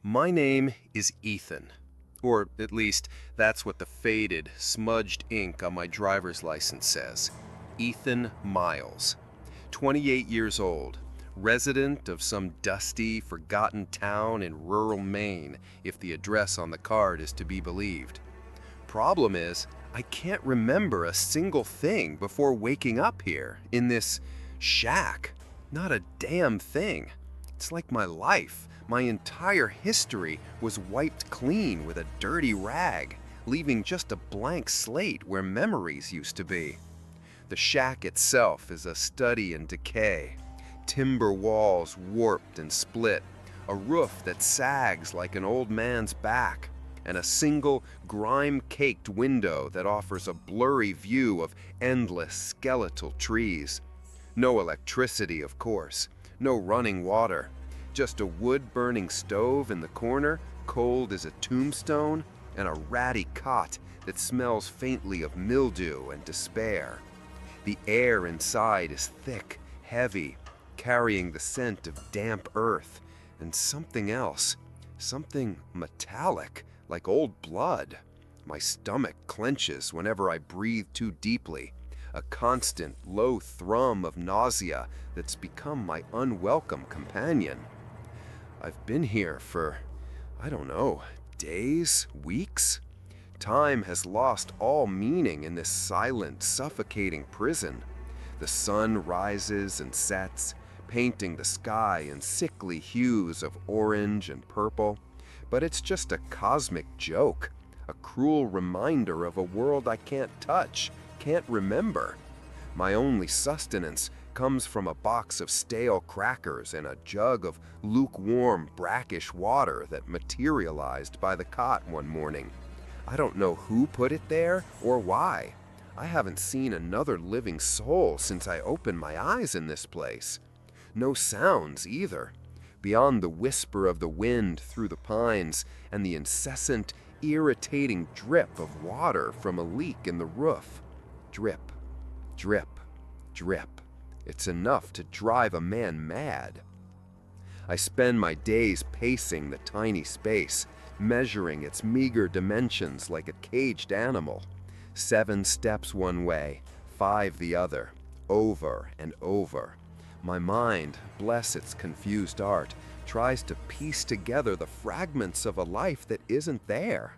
My name is Ethan. Or at least, that's what the faded, smudged ink on my driver's license says. Ethan Miles. 28 years old. Resident of some dusty, forgotten town in rural Maine, if the address on the card is to be believed. Problem is, I can't remember a single thing before waking up here, in this shack. Not a damn thing. It's like my life. My entire history was wiped clean with a dirty rag, leaving just a blank slate where memories used to be. The shack itself is a study in decay. Timber walls warped and split, a roof that sags like an old man's back, and a single grime-caked window that offers a blurry view of endless skeletal trees. No electricity, of course, no running water. Just a wood-burning stove in the corner, cold as a tombstone, and a ratty cot that smells faintly of mildew and despair. The air inside is thick, heavy, carrying the scent of damp earth, and something else, something metallic, like old blood. My stomach clenches whenever I breathe too deeply, a constant low thrum of nausea that's become my unwelcome companion. I've been here for, I don't know, days, weeks? Time has lost all meaning in this silent, suffocating prison. The sun rises and sets, painting the sky in sickly hues of orange and purple, but it's just a cosmic joke, a cruel reminder of a world I can't touch, can't remember. My only sustenance comes from a box of stale crackers and a jug of lukewarm, brackish water that materialized by the cot one morning. I don't know who put it there or why. I haven't seen another living soul since I opened my eyes in this place. No sounds either, beyond the whisper of the wind through the pines and the incessant, irritating drip of water from a leak in the roof. Drip, drip, drip. It's enough to drive a man mad. I spend my days pacing the tiny space, measuring its meager dimensions like a caged animal. 7 steps one way, 5 the other, over and over. My mind, bless its confused art, tries to piece together the fragments of a life that isn't there.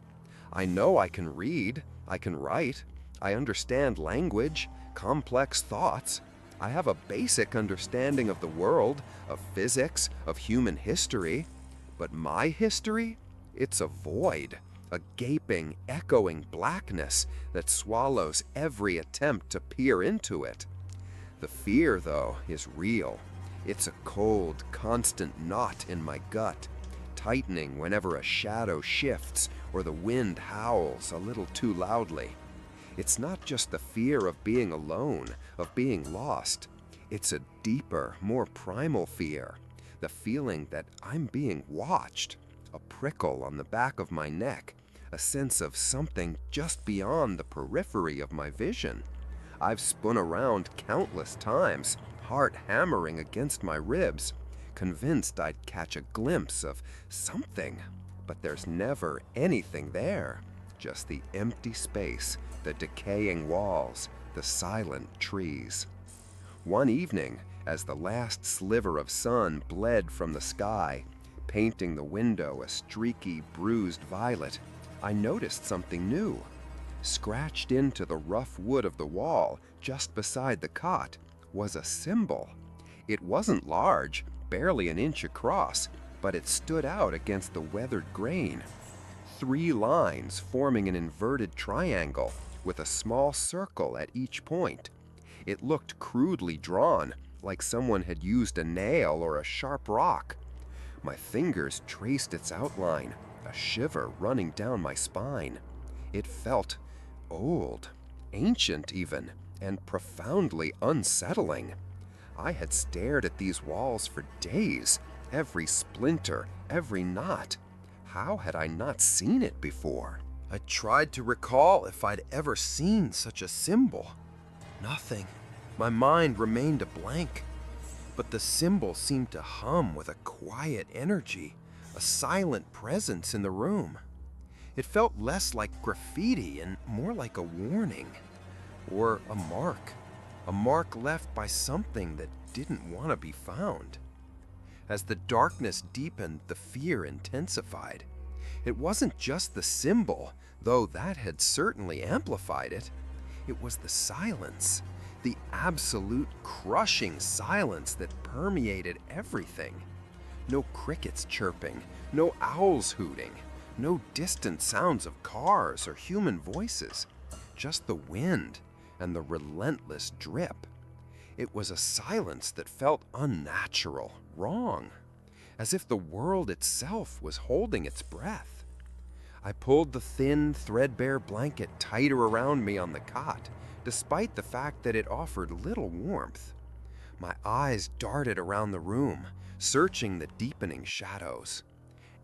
I know I can read, I can write, I understand language, complex thoughts. I have a basic understanding of the world, of physics, of human history. But my history? It's a void, a gaping, echoing blackness that swallows every attempt to peer into it. The fear, though, is real. It's a cold, constant knot in my gut, tightening whenever a shadow shifts or the wind howls a little too loudly. It's not just the fear of being alone, of being lost. It's a deeper, more primal fear, the feeling that I'm being watched, a prickle on the back of my neck, a sense of something just beyond the periphery of my vision. I've spun around countless times, heart hammering against my ribs, convinced I'd catch a glimpse of something, but there's never anything there, just the empty space, the decaying walls, the silent trees. One evening, as the last sliver of sun bled from the sky, painting the window a streaky, bruised violet, I noticed something new. Scratched into the rough wood of the wall, just beside the cot, was a symbol. It wasn't large, barely an inch across, but it stood out against the weathered grain. 3 lines forming an inverted triangle, with a small circle at each point. It looked crudely drawn, like someone had used a nail or a sharp rock. My fingers traced its outline, a shiver running down my spine. It felt old, ancient even, and profoundly unsettling. I had stared at these walls for days, every splinter, every knot. How had I not seen it before? I tried to recall if I'd ever seen such a symbol. Nothing. My mind remained a blank. But the symbol seemed to hum with a quiet energy, a silent presence in the room. It felt less like graffiti and more like a warning, or a mark left by something that didn't want to be found. As the darkness deepened, the fear intensified. It wasn't just the symbol, though that had certainly amplified it. It was the silence, the absolute crushing silence that permeated everything. No crickets chirping, no owls hooting, no distant sounds of cars or human voices, just the wind and the relentless drip. It was a silence that felt unnatural, wrong, as if the world itself was holding its breath. I pulled the thin, threadbare blanket tighter around me on the cot, despite the fact that it offered little warmth. My eyes darted around the room, searching the deepening shadows.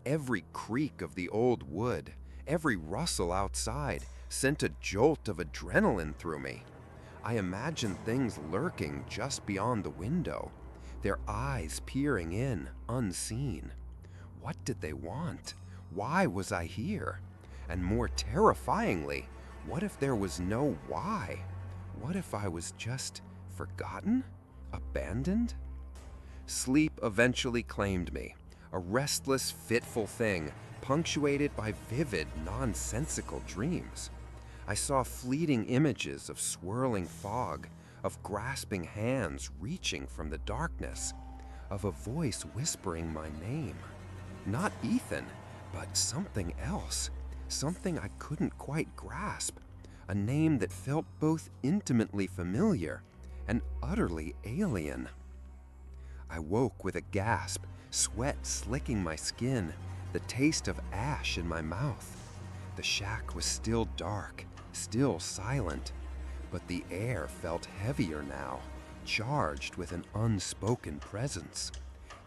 Every creak of the old wood, every rustle outside, sent a jolt of adrenaline through me. I imagined things lurking just beyond the window, their eyes peering in, unseen. What did they want? Why was I here? And more terrifyingly, what if there was no why? What if I was just forgotten? Abandoned? Sleep eventually claimed me, a restless, fitful thing, punctuated by vivid, nonsensical dreams. I saw fleeting images of swirling fog, of grasping hands reaching from the darkness, of a voice whispering my name. Not Ethan, but something else, something I couldn't quite grasp, a name that felt both intimately familiar and utterly alien. I woke with a gasp, sweat slicking my skin, the taste of ash in my mouth. The shack was still dark, still silent, but the air felt heavier now, charged with an unspoken presence.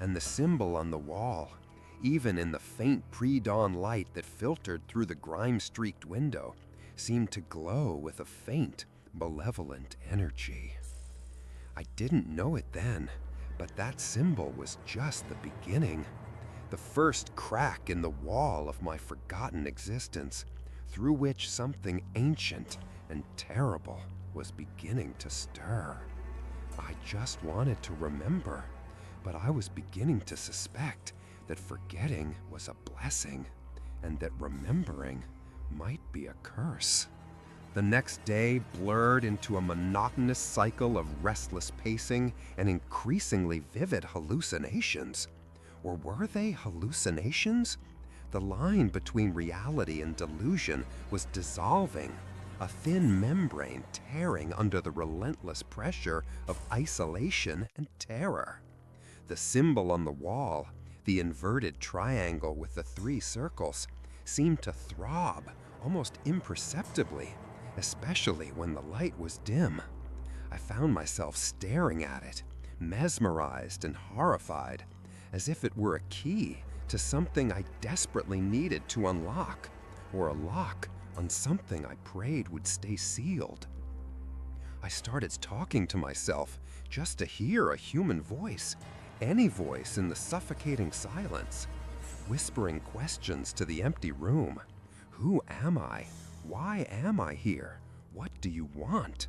And the symbol on the wall, even in the faint pre-dawn light that filtered through the grime-streaked window, seemed to glow with a faint, malevolent energy. I didn't know it then, but that symbol was just the beginning, the first crack in the wall of my forgotten existence, through which something ancient and terrible was beginning to stir. I just wanted to remember, but I was beginning to suspect that forgetting was a blessing, and that remembering might be a curse. The next day blurred into a monotonous cycle of restless pacing and increasingly vivid hallucinations. Or were they hallucinations? The line between reality and delusion was dissolving, a thin membrane tearing under the relentless pressure of isolation and terror. The symbol on the wall, the inverted triangle with the 3 circles, seemed to throb almost imperceptibly, especially when the light was dim. I found myself staring at it, mesmerized and horrified, as if it were a key to something I desperately needed to unlock, or a lock on something I prayed would stay sealed. I started talking to myself just to hear a human voice, any voice in the suffocating silence, whispering questions to the empty room. Who am I? Why am I here? What do you want?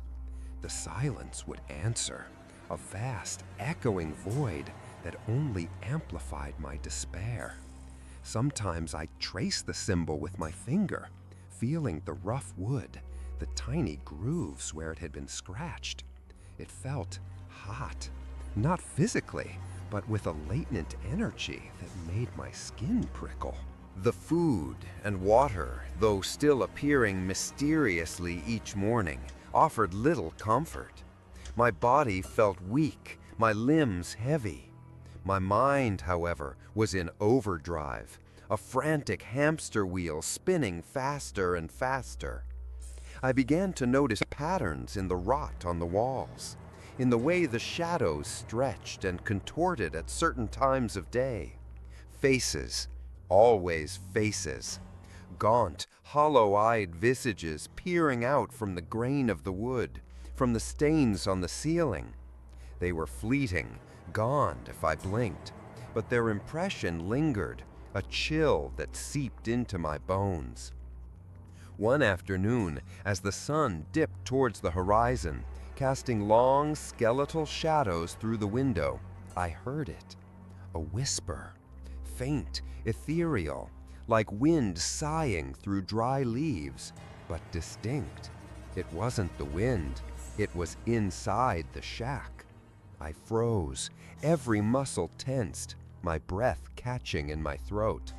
The silence would answer, a vast, echoing void that only amplified my despair. Sometimes I traced the symbol with my finger, feeling the rough wood, the tiny grooves where it had been scratched. It felt hot, not physically, but with a latent energy that made my skin prickle. The food and water, though still appearing mysteriously each morning, offered little comfort. My body felt weak, my limbs heavy. My mind, however, was in overdrive, a frantic hamster wheel spinning faster and faster. I began to notice patterns in the rot on the walls, in the way the shadows stretched and contorted at certain times of day. Faces, always faces. Gaunt, hollow-eyed visages peering out from the grain of the wood, from the stains on the ceiling. They were fleeting, gone if I blinked, but their impression lingered, a chill that seeped into my bones. One afternoon, as the sun dipped towards the horizon, casting long skeletal shadows through the window, I heard it. A whisper, faint, ethereal, like wind sighing through dry leaves, but distinct. It wasn't the wind, it was inside the shack. I froze, every muscle tensed, my breath catching in my throat.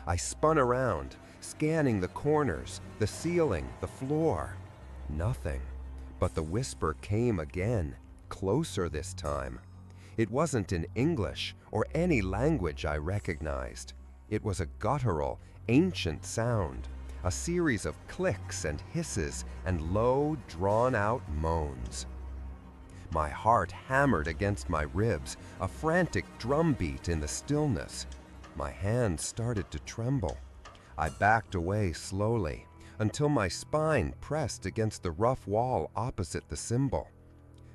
I spun around, scanning the corners, the ceiling, the floor. Nothing, but the whisper came again, closer this time. It wasn't in English or any language I recognized. It was a guttural, ancient sound, a series of clicks and hisses and low, drawn-out moans. My heart hammered against my ribs, a frantic drumbeat in the stillness. My hands started to tremble. I backed away slowly until my spine pressed against the rough wall opposite the symbol.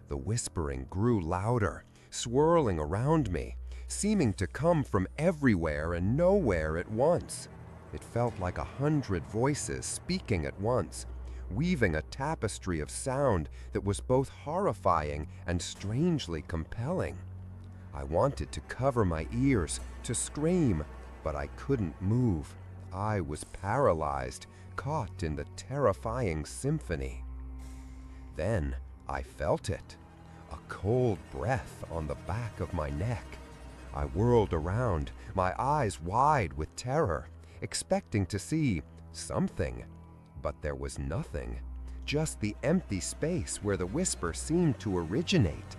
The whispering grew louder, swirling around me, seeming to come from everywhere and nowhere at once. It felt like 100 voices speaking at once, weaving a tapestry of sound that was both horrifying and strangely compelling. I wanted to cover my ears, to scream, but I couldn't move. I was paralyzed, caught in the terrifying symphony. Then I felt it, a cold breath on the back of my neck. I whirled around, my eyes wide with terror, expecting to see something. But there was nothing, just the empty space where the whisper seemed to originate.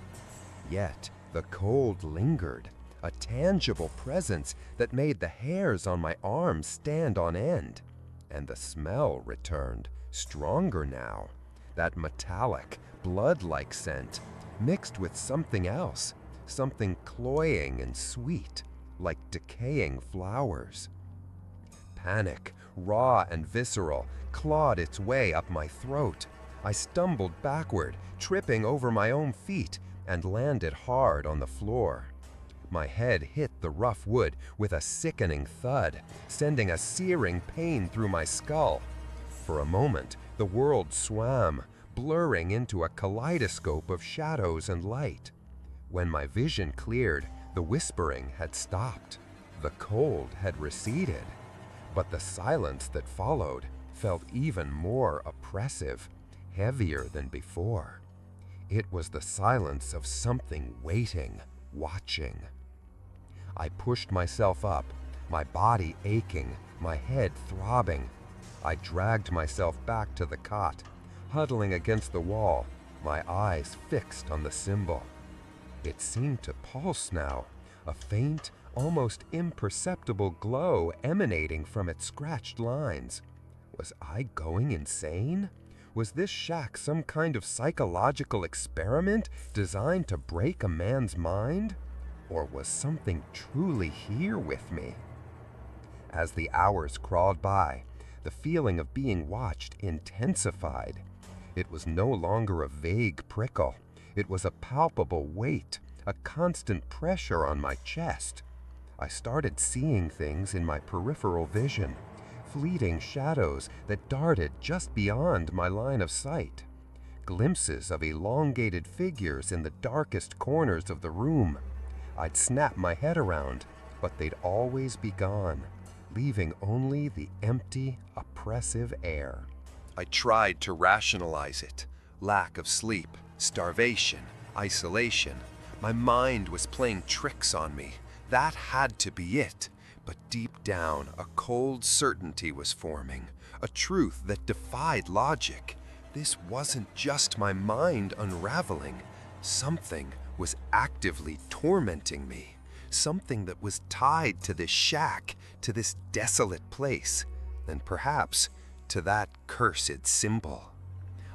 Yet the cold lingered, a tangible presence that made the hairs on my arms stand on end. And the smell returned, stronger now, that metallic, blood-like scent, mixed with something else, something cloying and sweet, like decaying flowers. Panic, raw and visceral, clawed its way up my throat. I stumbled backward, tripping over my own feet, and landed hard on the floor. My head hit the rough wood with a sickening thud, sending a searing pain through my skull. For a moment, the world swam, blurring into a kaleidoscope of shadows and light. When my vision cleared, the whispering had stopped. The cold had receded. But the silence that followed felt even more oppressive, heavier than before. It was the silence of something waiting, watching. I pushed myself up, my body aching, my head throbbing. I dragged myself back to the cot, huddling against the wall, my eyes fixed on the symbol. It seemed to pulse now, a faint, almost imperceptible glow emanating from its scratched lines. Was I going insane? Was this shack some kind of psychological experiment designed to break a man's mind? Or was something truly here with me? As the hours crawled by, the feeling of being watched intensified. It was no longer a vague prickle. It was a palpable weight, a constant pressure on my chest. I started seeing things in my peripheral vision, fleeting shadows that darted just beyond my line of sight, glimpses of elongated figures in the darkest corners of the room. I'd snap my head around, but they'd always be gone, leaving only the empty, oppressive air. I tried to rationalize it. Lack of sleep, starvation, isolation. My mind was playing tricks on me. That had to be it. But deep down, a cold certainty was forming, a truth that defied logic. This wasn't just my mind unraveling. Something was actively tormenting me. Something that was tied to this shack, to this desolate place, and perhaps to that cursed symbol.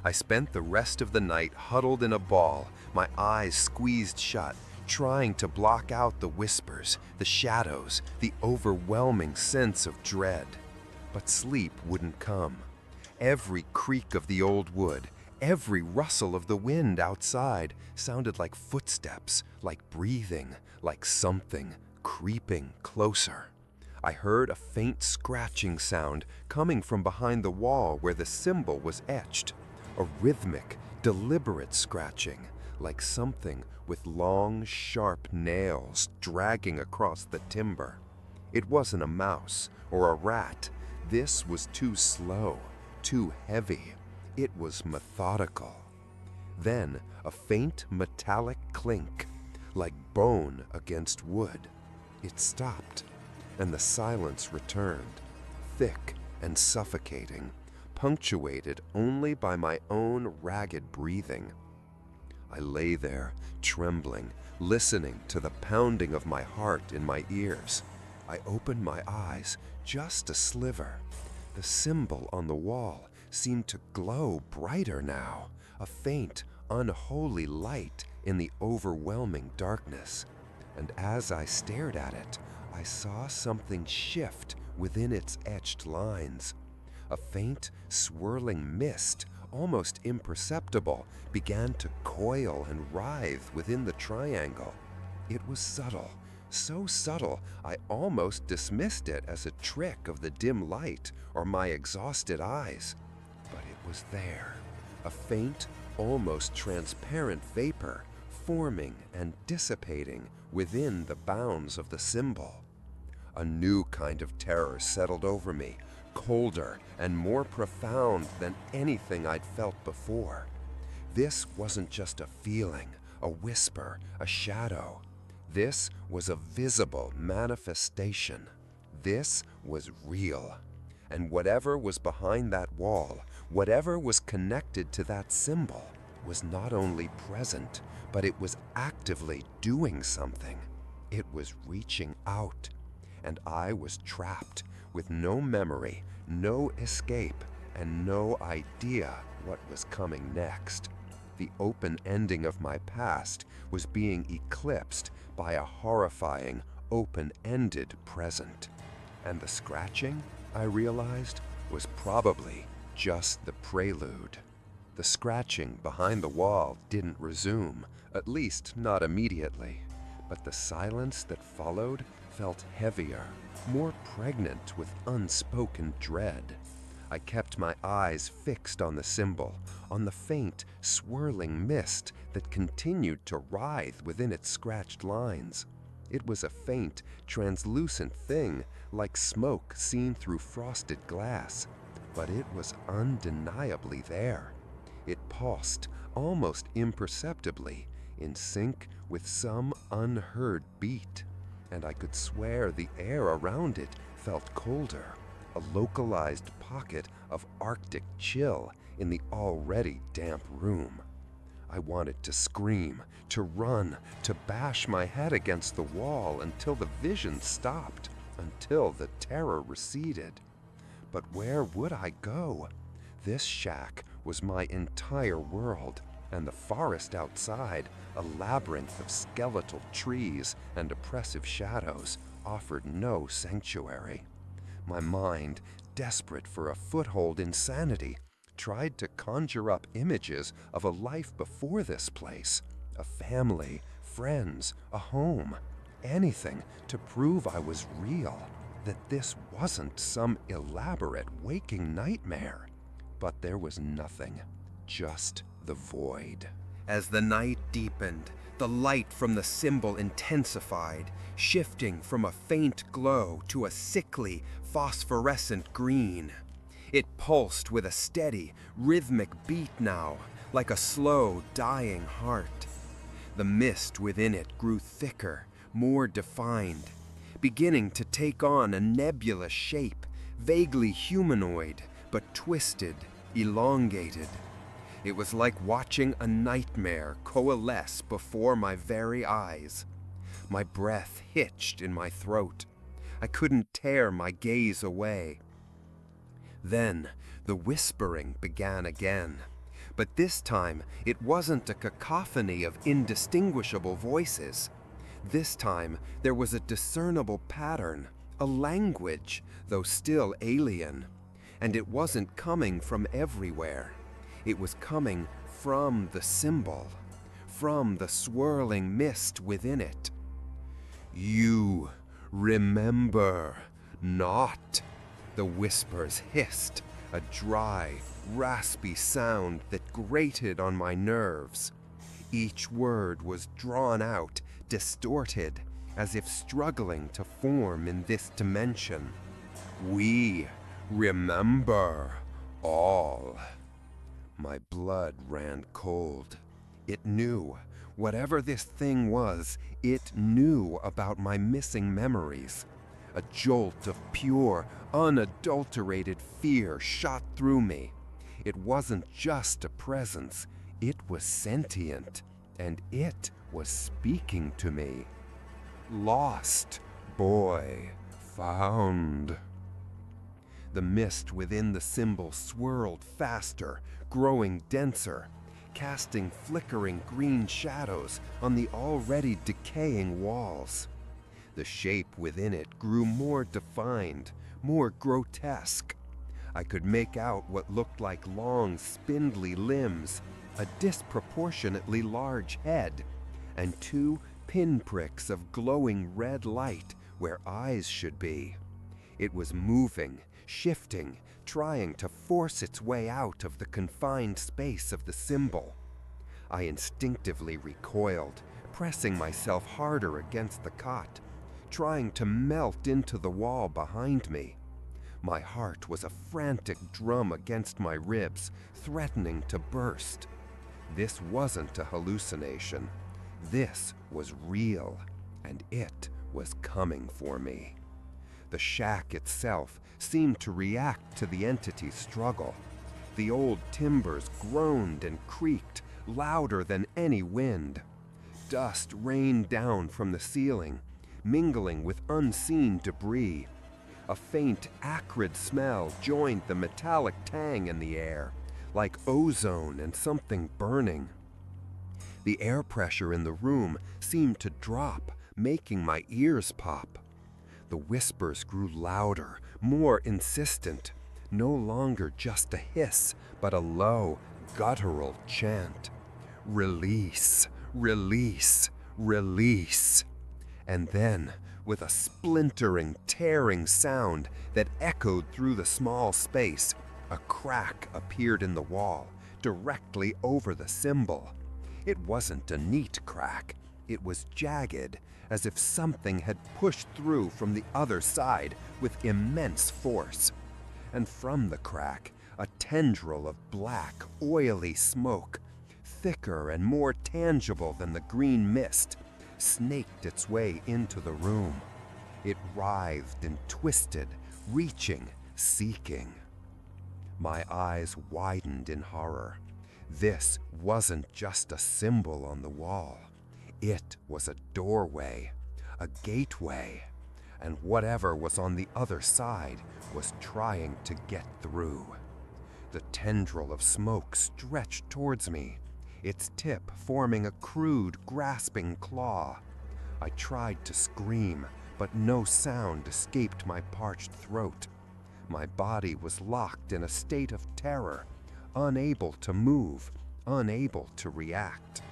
I spent the rest of the night huddled in a ball, my eyes squeezed shut, trying to block out the whispers, the shadows, the overwhelming sense of dread. But sleep wouldn't come. Every creak of the old wood, every rustle of the wind outside sounded like footsteps, like breathing, like something creeping closer. I heard a faint scratching sound coming from behind the wall where the symbol was etched. A rhythmic, deliberate scratching, like something with long, sharp nails dragging across the timber. It wasn't a mouse or a rat. This was too slow, too heavy. It was methodical. Then a faint metallic clink, like bone against wood. It stopped, and the silence returned, thick and suffocating, punctuated only by my own ragged breathing. I lay there, trembling, listening to the pounding of my heart in my ears. I opened my eyes just a sliver. The symbol on the wall seemed to glow brighter now, a faint, unholy light in the overwhelming darkness. And as I stared at it, I saw something shift within its etched lines. A faint, swirling mist, almost imperceptible, began to coil and writhe within the triangle. It was subtle, so subtle I almost dismissed it as a trick of the dim light or my exhausted eyes. But it was there, a faint, almost transparent vapor, forming and dissipating within the bounds of the symbol. A new kind of terror settled over me, colder and more profound than anything I'd felt before. This wasn't just a feeling, a whisper, a shadow. This was a visible manifestation. This was real. And whatever was behind that wall, whatever was connected to that symbol, was not only present, but it was actively doing something. It was reaching out. And I was trapped, with no memory, no escape, and no idea what was coming next. The open ending of my past was being eclipsed by a horrifying, open-ended present. And the scratching, I realized, was probably just the prelude. The scratching behind the wall didn't resume, at least not immediately, but the silence that followed felt heavier, more pregnant with unspoken dread. I kept my eyes fixed on the symbol, on the faint, swirling mist that continued to writhe within its scratched lines. It was a faint, translucent thing, like smoke seen through frosted glass, but it was undeniably there. It pulsed, almost imperceptibly, in sync with some unheard beat, and I could swear the air around it felt colder, a localized pocket of Arctic chill in the already damp room. I wanted to scream, to run, to bash my head against the wall until the vision stopped, until the terror receded. But where would I go? This shack was my entire world, and the forest outside, a labyrinth of skeletal trees and oppressive shadows, offered no sanctuary. My mind, desperate for a foothold in sanity, tried to conjure up images of a life before this place, a family, friends, a home, anything to prove I was real, that this wasn't some elaborate waking nightmare. But there was nothing, just the void. As the night deepened, the light from the symbol intensified, shifting from a faint glow to a sickly, phosphorescent green. It pulsed with a steady, rhythmic beat now, like a slow, dying heart. The mist within it grew thicker, more defined, beginning to take on a nebulous shape, vaguely humanoid, but twisted, elongated. It was like watching a nightmare coalesce before my very eyes. My breath hitched in my throat. I couldn't tear my gaze away. Then the whispering began again, but this time it wasn't a cacophony of indistinguishable voices. This time there was a discernible pattern, a language, though still alien. And it wasn't coming from everywhere. It was coming from the symbol, from the swirling mist within it. You remember Not. The whispers hissed, a dry, raspy sound that grated on my nerves. Each word was drawn out, distorted, as if struggling to form in this dimension. We remember all. My blood ran cold. It knew. Whatever this thing was, it knew about my missing memories. A jolt of pure, unadulterated fear shot through me. It wasn't just a presence, it was sentient, and it was speaking to me. Lost boy found. The mist within the symbol swirled faster, growing denser, casting flickering green shadows on the already decaying walls. The shape within it grew more defined, more grotesque. I could make out what looked like long, spindly limbs, a disproportionately large head, and two pinpricks of glowing red light where eyes should be. It was moving, shifting, trying to force its way out of the confined space of the symbol. I instinctively recoiled, pressing myself harder against the cot, trying to melt into the wall behind me. My heart was a frantic drum against my ribs, threatening to burst. This wasn't a hallucination. This was real, and it was coming for me. The shack itself seemed to react to the entity's struggle. The old timbers groaned and creaked, louder than any wind. Dust rained down from the ceiling, mingling with unseen debris. A faint, acrid smell joined the metallic tang in the air, like ozone and something burning. The air pressure in the room seemed to drop, making my ears pop. The whispers grew louder, more insistent, no longer just a hiss, but a low, guttural chant. Release, release, release. And then, with a splintering, tearing sound that echoed through the small space, a crack appeared in the wall, directly over the symbol. It wasn't a neat crack. It was jagged, as if something had pushed through from the other side with immense force. And from the crack, a tendril of black, oily smoke, thicker and more tangible than the green mist, snaked its way into the room. It writhed and twisted, reaching, seeking. My eyes widened in horror. This wasn't just a symbol on the wall. It was a doorway, a gateway, and whatever was on the other side was trying to get through. The tendril of smoke stretched towards me, its tip forming a crude, grasping claw. I tried to scream, but no sound escaped my parched throat. My body was locked in a state of terror, unable to move, unable to react.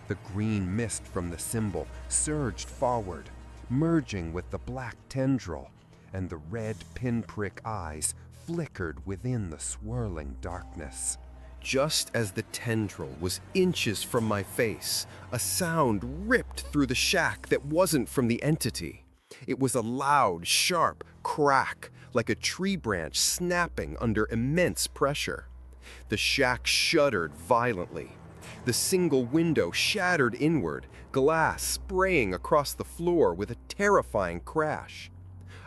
The green mist from the symbol surged forward, merging with the black tendril, and the red pinprick eyes flickered within the swirling darkness. Just as the tendril was inches from my face, a sound ripped through the shack that wasn't from the entity. It was a loud, sharp crack, like a tree branch snapping under immense pressure. The shack shuddered violently. The single window shattered inward, glass spraying across the floor with a terrifying crash.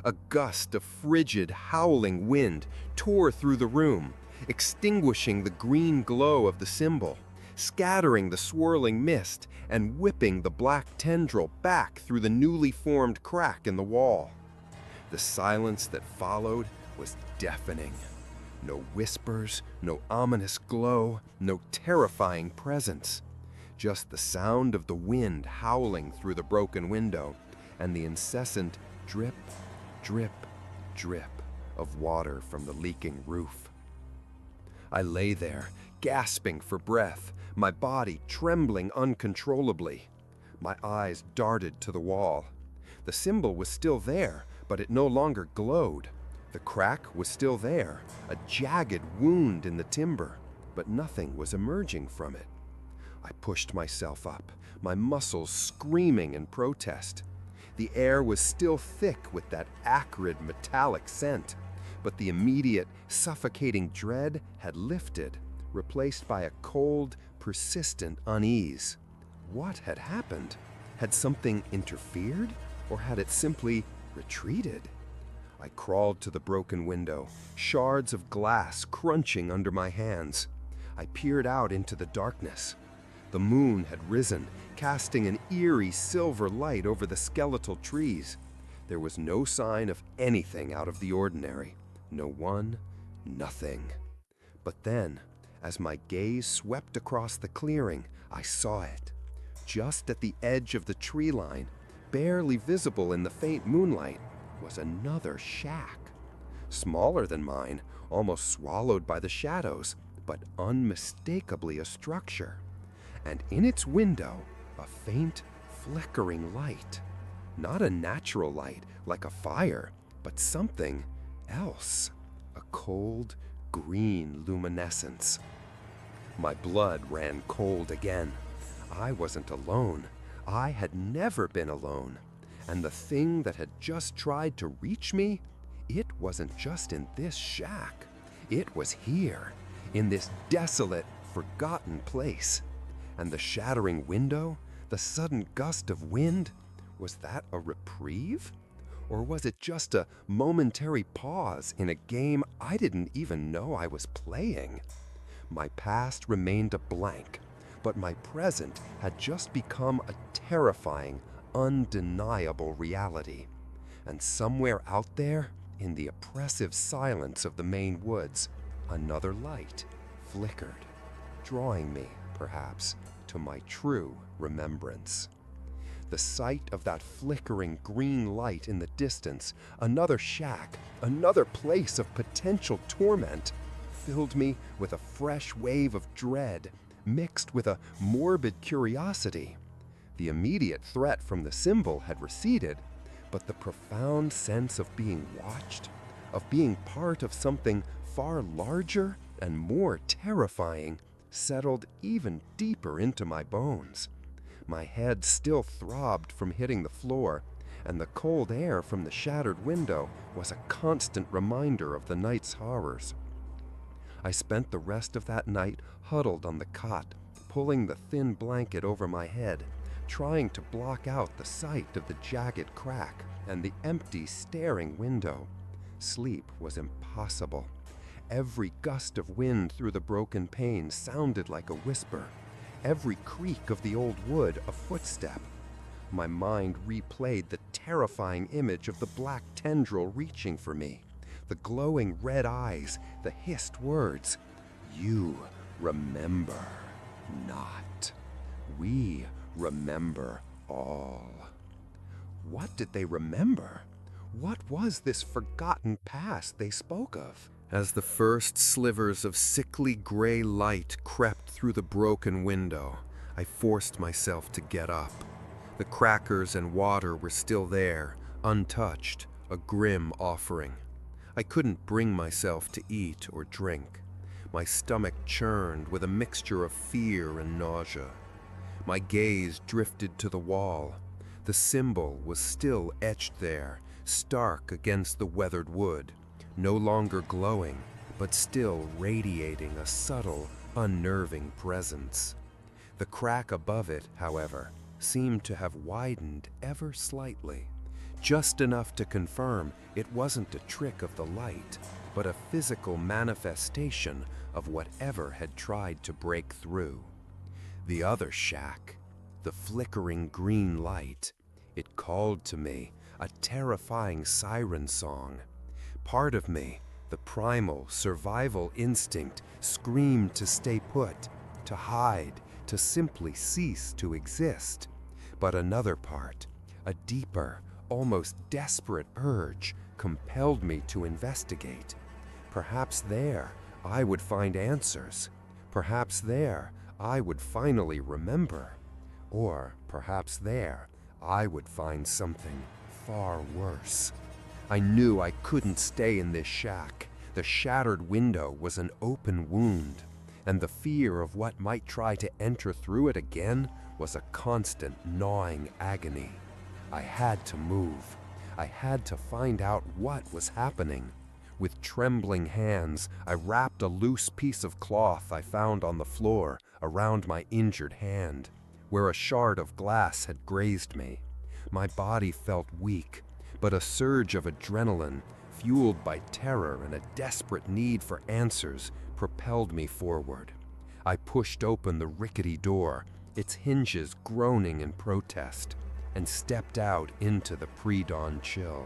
A gust of frigid, howling wind tore through the room, extinguishing the green glow of the symbol, scattering the swirling mist, and whipping the black tendril back through the newly formed crack in the wall. The silence that followed was deafening. No whispers, no ominous glow, no terrifying presence. Just the sound of the wind howling through the broken window and the incessant drip, drip, drip of water from the leaking roof. I lay there, gasping for breath, my body trembling uncontrollably. My eyes darted to the wall. The symbol was still there, but it no longer glowed. The crack was still there, a jagged wound in the timber, but nothing was emerging from it. I pushed myself up, my muscles screaming in protest. The air was still thick with that acrid metallic scent, but the immediate, suffocating dread had lifted, replaced by a cold, persistent unease. What had happened? Had something interfered, or had it simply retreated? I crawled to the broken window, shards of glass crunching under my hands. I peered out into the darkness. The moon had risen, casting an eerie silver light over the skeletal trees. There was no sign of anything out of the ordinary. No one, nothing. But then, as my gaze swept across the clearing, I saw it. Just at the edge of the tree line, barely visible in the faint moonlight, was another shack. Smaller than mine, almost swallowed by the shadows, but unmistakably a structure. And in its window, a faint, flickering light. Not a natural light, like a fire, but something else. A cold, green luminescence. My blood ran cold again. I wasn't alone. I had never been alone. And the thing that had just tried to reach me, it wasn't just in this shack. It was here, in this desolate, forgotten place. And the shattering window, the sudden gust of wind, was that a reprieve? Or was it just a momentary pause in a game I didn't even know I was playing? My past remained a blank, but my present had just become a terrifying, undeniable reality. And somewhere out there, in the oppressive silence of the Maine woods, another light flickered, drawing me, perhaps, to my true remembrance. The sight of that flickering green light in the distance, another shack, another place of potential torment, filled me with a fresh wave of dread, mixed with a morbid curiosity. The immediate threat from the symbol had receded, but the profound sense of being watched, of being part of something far larger and more terrifying, settled even deeper into my bones. My head still throbbed from hitting the floor, and the cold air from the shattered window was a constant reminder of the night's horrors. I spent the rest of that night huddled on the cot, pulling the thin blanket over my head, trying to block out the sight of the jagged crack and the empty, staring window. Sleep was impossible. Every gust of wind through the broken pane sounded like a whisper. Every creak of the old wood a footstep. My mind replayed the terrifying image of the black tendril reaching for me, the glowing red eyes, the hissed words. You remember not. We remember all. What did they remember? What was this forgotten past they spoke of? As the first slivers of sickly gray light crept through the broken window, I forced myself to get up. The crackers and water were still there, untouched, a grim offering. I couldn't bring myself to eat or drink. My stomach churned with a mixture of fear and nausea. My gaze drifted to the wall. The symbol was still etched there, stark against the weathered wood, no longer glowing, but still radiating a subtle, unnerving presence. The crack above it, however, seemed to have widened ever slightly, just enough to confirm it wasn't a trick of the light, but a physical manifestation of whatever had tried to break through. The other shack, the flickering green light, it called to me, a terrifying siren song. Part of me, the primal survival instinct, screamed to stay put, to hide, to simply cease to exist. But another part, a deeper, almost desperate urge, compelled me to investigate. Perhaps there I would find answers. Perhaps there I would finally remember. Or perhaps there I would find something far worse. I knew I couldn't stay in this shack. The shattered window was an open wound, and the fear of what might try to enter through it again was a constant gnawing agony. I had to move. I had to find out what was happening. With trembling hands, I wrapped a loose piece of cloth I found on the floor around my injured hand, where a shard of glass had grazed me. My body felt weak, but a surge of adrenaline, fueled by terror and a desperate need for answers, propelled me forward. I pushed open the rickety door, its hinges groaning in protest, and stepped out into the pre-dawn chill.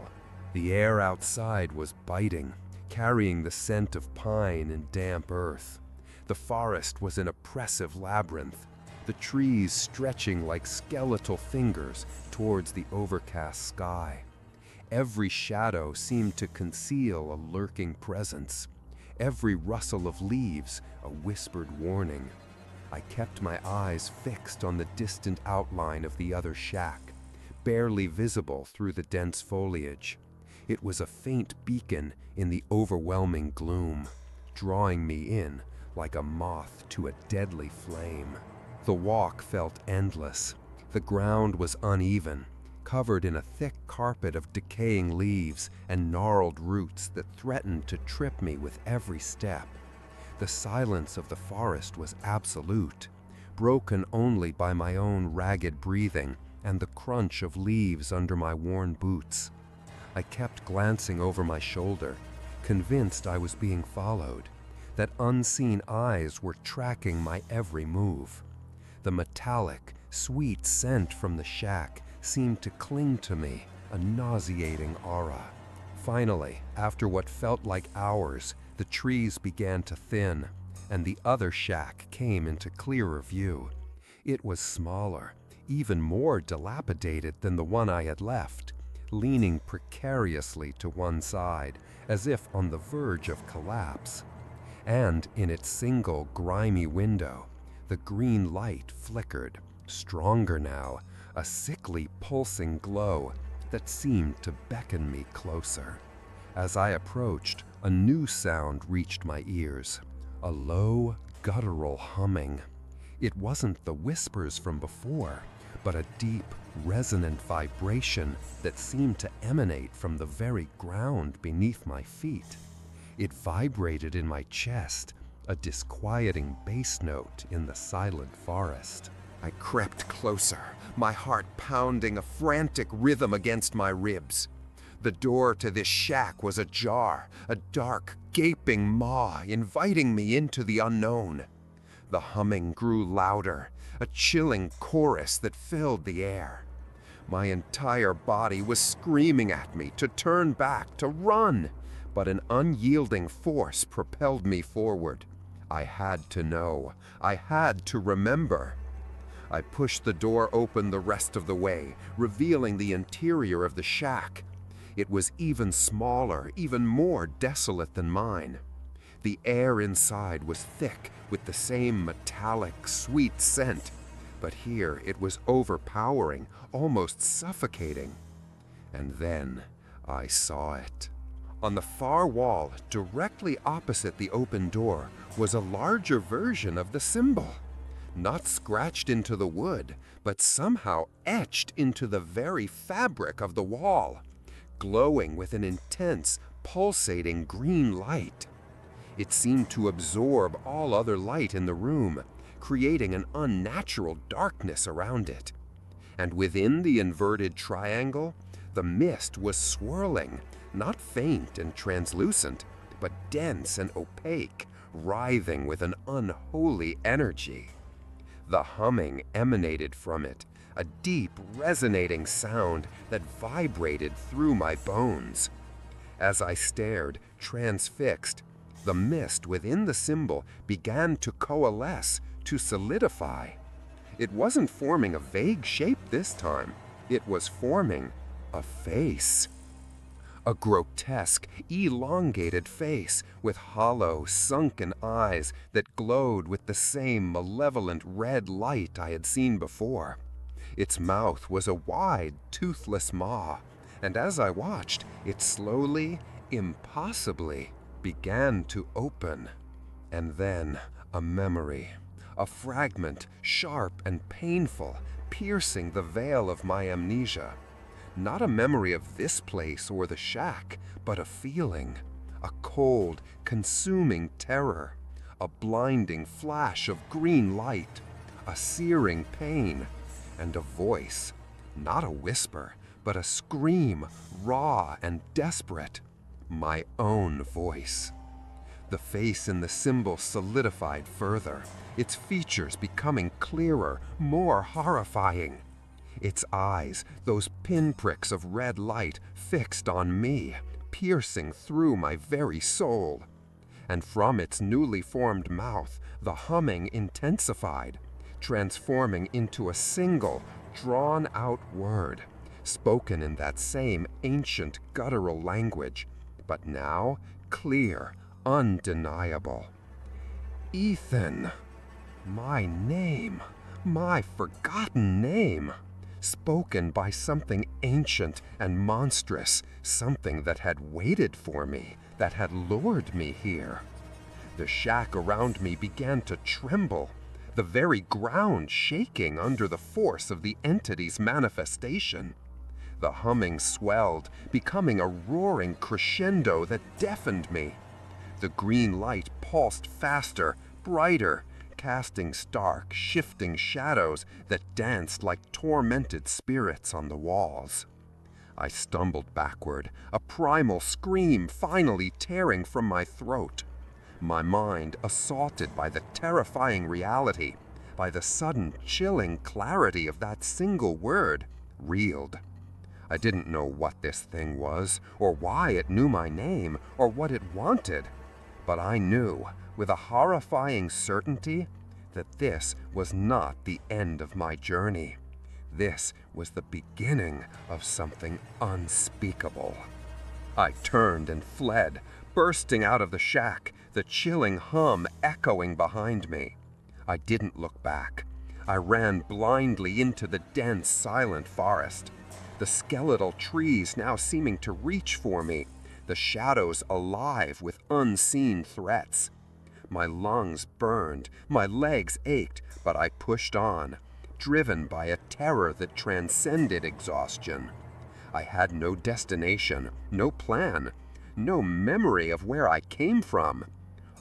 The air outside was biting, carrying the scent of pine and damp earth. The forest was an oppressive labyrinth, the trees stretching like skeletal fingers towards the overcast sky. Every shadow seemed to conceal a lurking presence, every rustle of leaves a whispered warning. I kept my eyes fixed on the distant outline of the other shack, barely visible through the dense foliage. It was a faint beacon in the overwhelming gloom, drawing me in like a moth to a deadly flame. The walk felt endless. The ground was uneven, covered in a thick carpet of decaying leaves and gnarled roots that threatened to trip me with every step. The silence of the forest was absolute, broken only by my own ragged breathing and the crunch of leaves under my worn boots. I kept glancing over my shoulder, convinced I was being followed, that unseen eyes were tracking my every move. The metallic, sweet scent from the shack seemed to cling to me, a nauseating aura. Finally, after what felt like hours, the trees began to thin, and the other shack came into clearer view. It was smaller, even more dilapidated than the one I had left, leaning precariously to one side, as if on the verge of collapse. And in its single grimy window, the green light flickered, stronger now, a sickly pulsing glow that seemed to beckon me closer. As I approached, a new sound reached my ears, a low, guttural humming. It wasn't the whispers from before, but a deep, resonant vibration that seemed to emanate from the very ground beneath my feet. It vibrated in my chest, a disquieting bass note in the silent forest. I crept closer, my heart pounding a frantic rhythm against my ribs. The door to this shack was ajar, a dark, gaping maw inviting me into the unknown. The humming grew louder, a chilling chorus that filled the air. My entire body was screaming at me to turn back, to run, but an unyielding force propelled me forward. I had to know. I had to remember. I pushed the door open the rest of the way, revealing the interior of the shack. It was even smaller, even more desolate than mine. The air inside was thick with the same metallic, sweet scent, but here it was overpowering, almost suffocating. And then I saw it. On the far wall, directly opposite the open door, was a larger version of the symbol. Not scratched into the wood, but somehow etched into the very fabric of the wall, glowing with an intense, pulsating green light. It seemed to absorb all other light in the room, creating an unnatural darkness around it. And within the inverted triangle, the mist was swirling, not faint and translucent, but dense and opaque, writhing with an unholy energy. The humming emanated from it, a deep, resonating sound that vibrated through my bones. As I stared, transfixed, the mist within the symbol began to coalesce, to solidify. It wasn't forming a vague shape this time. It was forming a face. A grotesque, elongated face with hollow, sunken eyes that glowed with the same malevolent red light I had seen before. Its mouth was a wide, toothless maw, and as I watched, it slowly, impossibly, began to open. And then a memory, a fragment, sharp and painful, piercing the veil of my amnesia. Not a memory of this place or the shack, but a feeling, a cold, consuming terror, a blinding flash of green light, a searing pain, and a voice, not a whisper, but a scream, raw and desperate, my own voice. The face in the symbol solidified further, its features becoming clearer, more horrifying. Its eyes, those pinpricks of red light, fixed on me, piercing through my very soul. And from its newly formed mouth, the humming intensified, transforming into a single, drawn-out word, spoken in that same ancient guttural language, but now clear, undeniable. Ethan! My name, my forgotten name, spoken by something ancient and monstrous, something that had waited for me, that had lured me here. The shack around me began to tremble, the very ground shaking under the force of the entity's manifestation. The humming swelled, becoming a roaring crescendo that deafened me. The green light pulsed faster, brighter, casting stark, shifting shadows that danced like tormented spirits on the walls. I stumbled backward, a primal scream finally tearing from my throat. My mind assaulted by the terrifying reality, by the sudden chilling clarity of that single word, reeled. I didn't know what this thing was, or why it knew my name, or what it wanted. But I knew, with a horrifying certainty, that this was not the end of my journey. This was the beginning of something unspeakable. I turned and fled, bursting out of the shack, the chilling hum echoing behind me. I didn't look back. I ran blindly into the dense, silent forest, the skeletal trees now seeming to reach for me, the shadows alive with unseen threats. My lungs burned, my legs ached, but I pushed on, driven by a terror that transcended exhaustion. I had no destination, no plan, no memory of where I came from.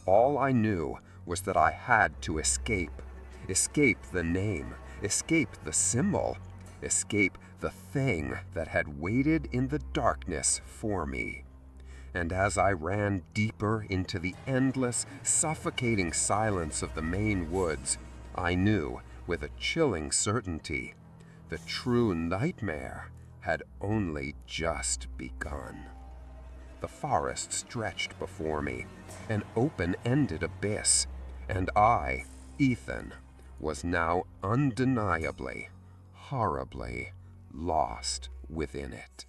All I knew was that I had to escape. Escape the name, escape the symbol, escape the thing that had waited in the darkness for me. And as I ran deeper into the endless, suffocating silence of the Maine woods, I knew, with a chilling certainty, the true nightmare had only just begun. The forest stretched before me, an open-ended abyss, and I, Ethan, was now undeniably, horribly lost within it.